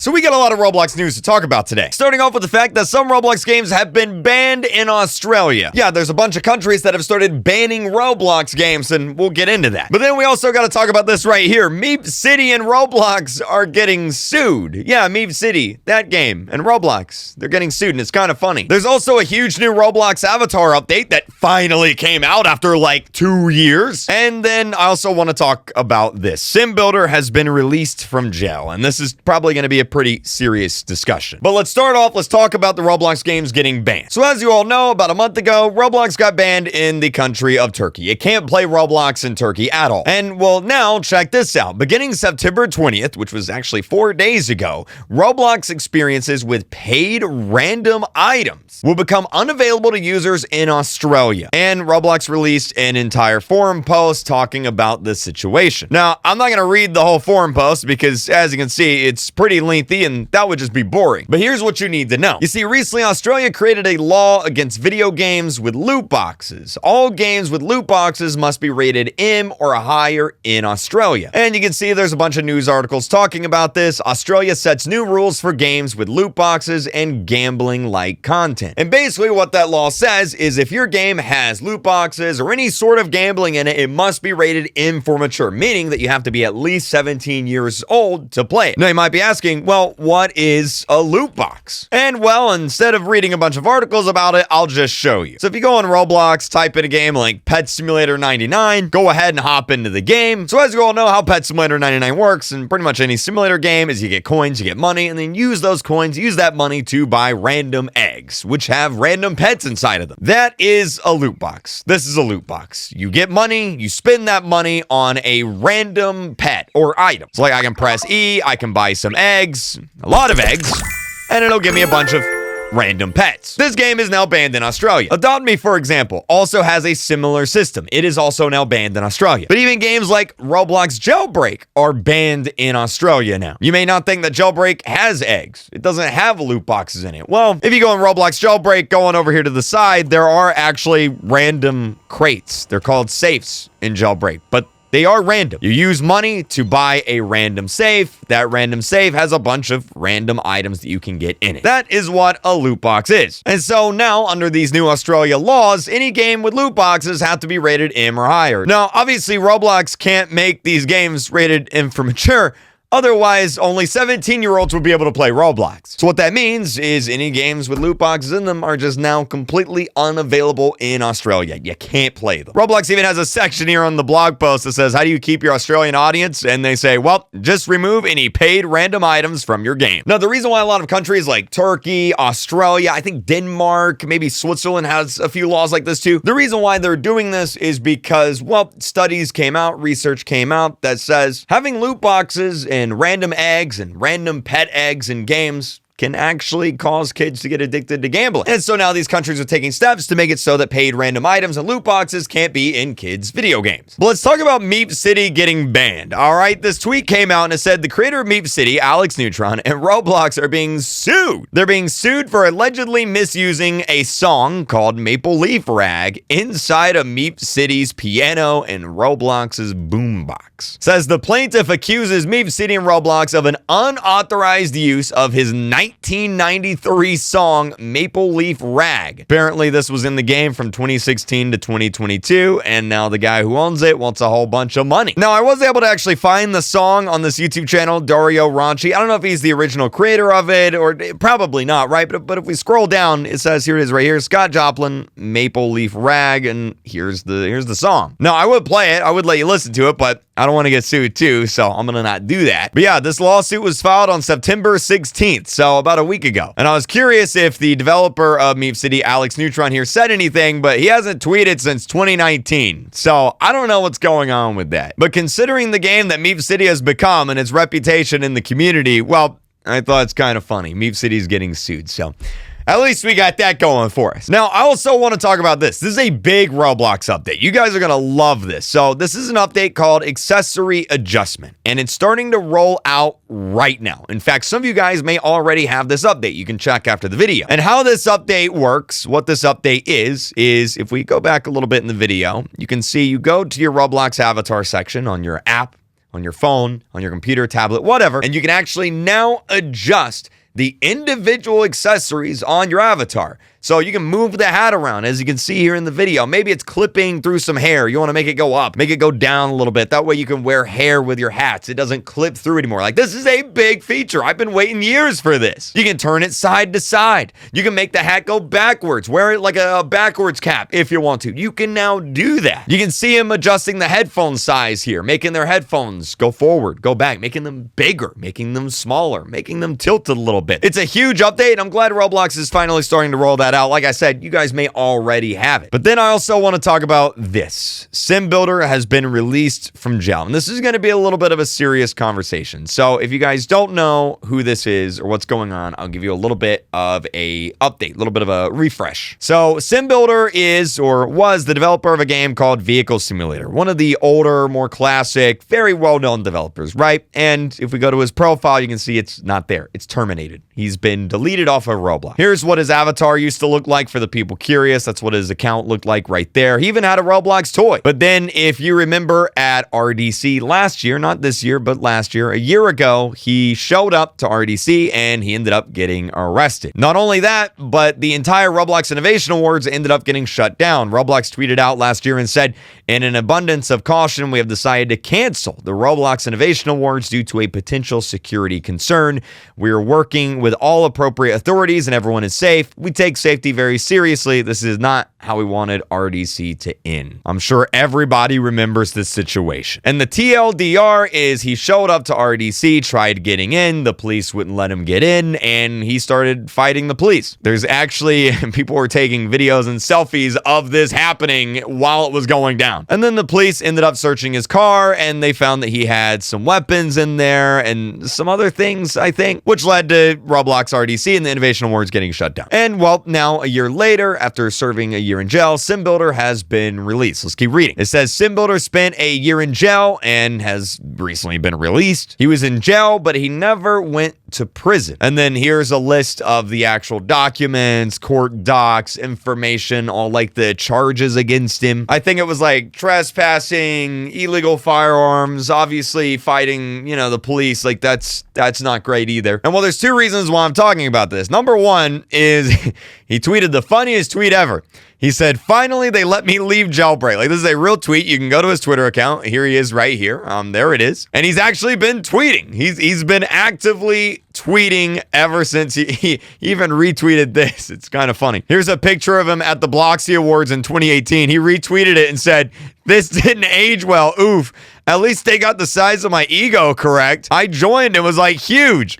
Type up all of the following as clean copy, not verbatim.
So we got a lot of Roblox news to talk about today. Starting off with the fact that some Roblox games have been banned in Australia. Yeah, there's a bunch of countries that have started banning Roblox games, and we'll get into that. But then we also got to talk about this right here. Meep City and Roblox are getting sued. Yeah, Meep City, that game, and Roblox, they're getting sued, and it's kind of funny. There's also a huge new Roblox avatar update that finally came out after like 2 years. And then I also want to talk about this. Simbuilder has been released from jail, and this is probably going to be a pretty serious discussion. But let's start off, let's talk about the Roblox games getting banned. So as you all know, about a month ago, Roblox got banned in the country of Turkey. You can't play Roblox in Turkey at all. And well, now check this out. Beginning September 20th, which was actually 4 days ago, Roblox experiences with paid random items will become unavailable to users in Australia. And Roblox released an entire forum post talking about this situation. Now, I'm not going to read the whole forum post because, as you can see, it's pretty lengthy and that would just be boring. But here's what you need to know. You see, recently Australia created a law against video games with loot boxes. All games with loot boxes must be rated M or higher in Australia. And you can see there's a bunch of news articles talking about this. Australia sets new rules for games with loot boxes and gambling-like content. And basically what that law says is if your game has loot boxes or any sort of gambling in it, it must be rated M for mature, meaning that you have to be at least 17 years old to play it. Now you might be asking, well, what is a loot box? And well, instead of reading a bunch of articles about it, I'll just show you. So if you go on Roblox, type in a game like Pet Simulator 99, go ahead and hop into the game. So as you all know how Pet Simulator 99 works, and pretty much any simulator game is you get coins, you get money, and then use those coins, use that money to buy random eggs, which have random pets inside of them. That is a loot box. This is a loot box. You get money, you spend that money on a random pet or item. So like I can press E, I can buy some eggs, a lot of eggs, and it'll give me a bunch of random pets. This game is now banned in Australia. Adopt Me, for example, also has a similar system. It is also now banned in Australia. But even games like Roblox Jailbreak are banned in Australia now. You may not think that Jailbreak has eggs. It doesn't have loot boxes in it. Well, if you go in Roblox Jailbreak, going over here to the side, there are actually random crates. They're called safes in Jailbreak, but they are random. You use money to buy a random safe. That random safe has a bunch of random items that you can get in it. That is what a loot box is. And so now, under these new Australia laws, any game with loot boxes have to be rated M or higher. Now, obviously, Roblox can't make these games rated M for mature. Otherwise, only 17-year-olds would be able to play Roblox. So what that means is any games with loot boxes in them are just now completely unavailable in Australia. You can't play them. Roblox even has a section here on the blog post that says, how do you keep your Australian audience? And they say, well, just remove any paid random items from your game. Now, the reason why a lot of countries like Turkey, Australia, I think Denmark, maybe Switzerland has a few laws like this too. The reason why they're doing this is because, well, studies came out, research came out that says having loot boxes and random eggs and random pet eggs in games can actually cause kids to get addicted to gambling. And so now these countries are taking steps to make it so that paid random items and loot boxes can't be in kids' video games. But let's talk about Meep City getting banned. All right, this tweet came out and it said the creator of Meep City, Alex Neutron, and Roblox are being sued. They're being sued for allegedly misusing a song called Maple Leaf Rag inside of Meep City's piano and Roblox's boombox. Says the plaintiff accuses Meep City and Roblox of an unauthorized use of his 1993 song Maple Leaf Rag. Apparently this was in the game from 2016 to 2022, and now the guy who owns it wants a whole bunch of money. Now, I was able to actually find the song on this YouTube channel, Dario Ranchi. I don't know if he's the original creator of it, or probably not, right? But if we scroll down, it says, here it is right here, Scott Joplin, Maple Leaf Rag, and here's the song. Now, I would play it, I would let you listen to it, but I don't want to get sued too, so I'm gonna not do that. But yeah, this lawsuit was filed on September 16th, so about a week ago. And I was curious if the developer of Meep City, Alex Neutron here, said anything, but he hasn't tweeted since 2019. So I don't know what's going on with that. But considering the game that Meep City has become and its reputation in the community, well, I thought it's kind of funny. Meep City's getting sued, so at least we got that going for us. Now, I also want to talk about this. This is a big Roblox update. You guys are going to love this. So this is an update called Accessory Adjustment, and it's starting to roll out right now. In fact, some of you guys may already have this update. You can check after the video. And how this update works, what this update is if we go back a little bit in the video, you can see you go to your Roblox avatar section on your app, on your phone, on your computer, tablet, whatever, and you can actually now adjust the individual accessories on your avatar. So you can move the hat around, as you can see here in the video. Maybe it's clipping through some hair. You want to make it go up, make it go down a little bit. That way you can wear hair with your hats. It doesn't clip through anymore. Like, this is a big feature. I've been waiting years for this. You can turn it side to side. You can make the hat go backwards. Wear it like a backwards cap if you want to. You can now do that. You can see him adjusting the headphone size here, making their headphones go forward, go back, making them bigger, making them smaller, making them tilted a little bit. It's a huge update. I'm glad Roblox is finally starting to roll that out. Like I said, you guys may already have it. But then I also want to talk about this. Simbuilder has been released from jail. And this is going to be a little bit of a serious conversation. So if you guys don't know who this is or what's going on, I'll give you a little bit of a update, a little bit of a refresh. So Simbuilder is, or was, the developer of a game called Vehicle Simulator. One of the older, more classic, very well-known developers, right? And if we go to his profile, you can see it's not there. It's terminated. He's been deleted off of Roblox. Here's what his avatar used to look like for the people curious. That's what his account looked like right there. He even had a Roblox toy. But then if you remember at RDC last year, not this year, but last year, a year ago, he showed up to RDC and he ended up getting arrested. Not only that, but the entire Roblox Innovation Awards ended up getting shut down. Roblox tweeted out last year and said, in an abundance of caution, we have decided to cancel the Roblox Innovation Awards due to a potential security concern. We are working with all appropriate authorities and everyone is safe. We take safety very seriously. This is not how we wanted RDC to end. I'm sure everybody remembers this situation. And the TLDR is he showed up to RDC, tried getting in, the police wouldn't let him get in, and he started fighting the police. There's actually, people were taking videos and selfies of this happening while it was going down. And then the police ended up searching his car, and they found that he had some weapons in there and some other things, I think, which led to Roblox RDC and the Innovation Awards getting shut down. And well, now a year later, after serving a year in jail, Simbuilder has been released. Let's keep reading. It says Simbuilder spent a year in jail and has recently been released. He was in jail, but he never went to prison. And then here's a list of the actual documents, court docs, information, all like the charges against him. I think it was like trespassing, illegal firearms, obviously fighting, the police. Like that's not great either. And well, there's two reasons why I'm talking about this. Number one is he tweeted the funniest tweet ever. He said, finally, they let me leave jailbreak. Like, this is a real tweet. You can go to his Twitter account. Here he is right here. There it is. And he's actually been tweeting. He's been actively tweeting ever since he even retweeted this. It's kind of funny. Here's a picture of him at the Bloxy Awards in 2018. He retweeted it and said, this didn't age well. Oof. At least they got the size of my ego correct. I joined and was like huge.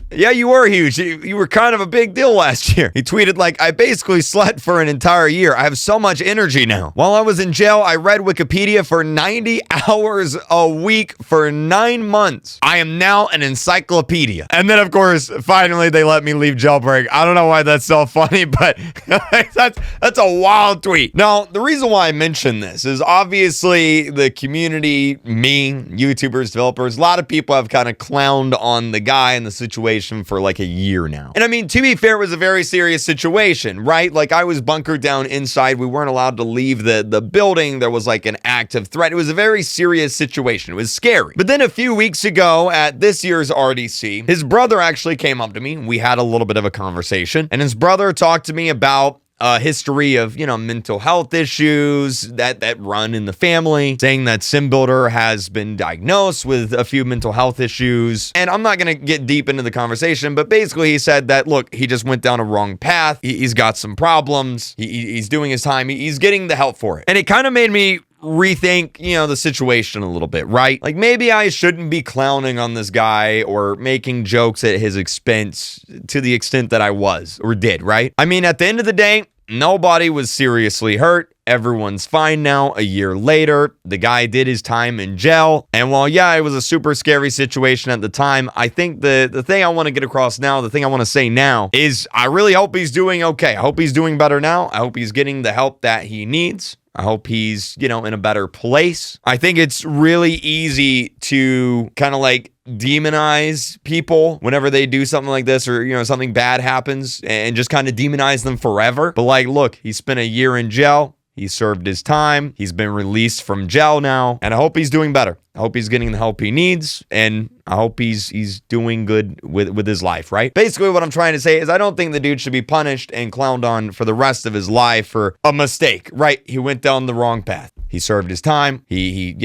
Yeah, you were huge. You were kind of a big deal last year. He tweeted like, I basically slept for an entire year. I have so much energy now. While I was in jail, I read Wikipedia for 90 hours a week for 9 months. I am now an encyclopedia. And then, of course, finally, they let me leave jailbreak. I don't know why that's so funny, but that's a wild tweet. Now, the reason why I mention this is obviously the community, me, YouTubers, developers, a lot of people have kind of clowned on the guy and the situation for like a year now. And I mean, to be fair, it was a very serious situation, right? Like I was bunkered down inside. We weren't allowed to leave the building. There was like an active threat. It was a very serious situation. It was scary. But then a few weeks ago at this year's RDC, his brother actually came up to me. We had a little bit of a conversation and his brother talked to me about a history of, mental health issues that run in the family, saying that Simbuilder has been diagnosed with a few mental health issues. And I'm not going to get deep into the conversation, but basically he said that, look, he just went down a wrong path. He's got some problems. He's doing his time. He's getting the help for it. And it kind of made me rethink, the situation a little bit, right? Like maybe I shouldn't be clowning on this guy or making jokes at his expense to the extent that I was or did, right? I mean, at the end of the day, nobody was seriously hurt. Everyone's fine now. A year later, the guy did his time in jail. And while, yeah, it was a super scary situation at the time, I think the thing I want to get across now, the thing I want to say now is I really hope he's doing okay. I hope he's doing better now. I hope he's getting the help that he needs. I hope he's, in a better place. I think it's really easy to kind of like demonize people whenever they do something like this or, something bad happens and just kind of demonize them forever. But like, look, he spent a year in jail. He served his time. He's been released from jail now, and I hope he's doing better. I hope he's getting the help he needs, and I hope he's doing good with his life, right? Basically, what I'm trying to say is I don't think the dude should be punished and clowned on for the rest of his life for a mistake, right? He went down the wrong path. He served his time. He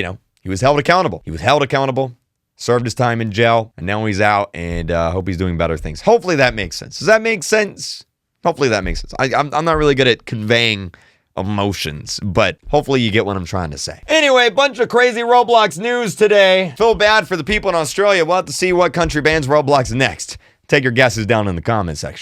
was held accountable. He was held accountable, served his time in jail, and now he's out, and I hope he's doing better things. Hopefully that makes sense. Does that make sense? Hopefully that makes sense. I'm not really good at conveying emotions, but hopefully you get what I'm trying to say. Anyway, bunch of crazy Roblox news today. Feel bad for the people in Australia. We'll have to see what country bans Roblox next. Take your guesses down in the comment section.